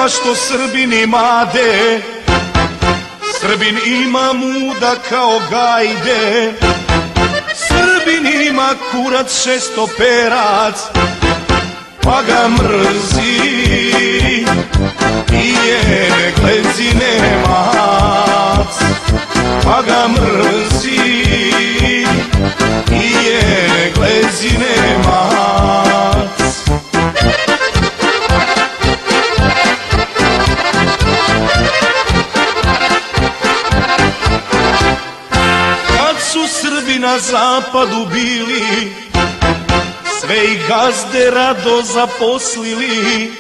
treba što Srbin imade, Srbin ima muda kao gajde. Srbin ima kurac šestoperac, pa ga mrzi i je Neglezine mac. Pa ga mrzi i je Neglezine mac. Kad su Srbi na zapadu bili, sve ih gazde rado zaposlili.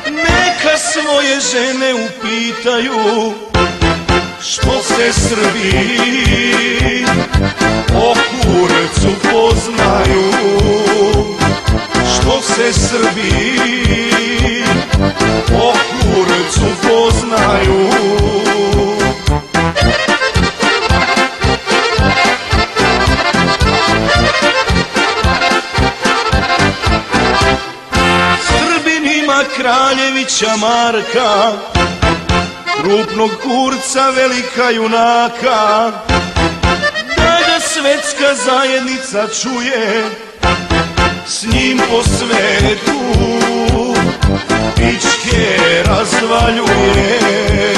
Neka svoje žene upitaju što se Srbi po kurcu poznaju. Što se Srbi po kurcu poznaju. Kraljevića Marka, krupnog kurca, velika junaka, da ga svetska zajednica čuje, s njim po svetu pičke razvaljuje.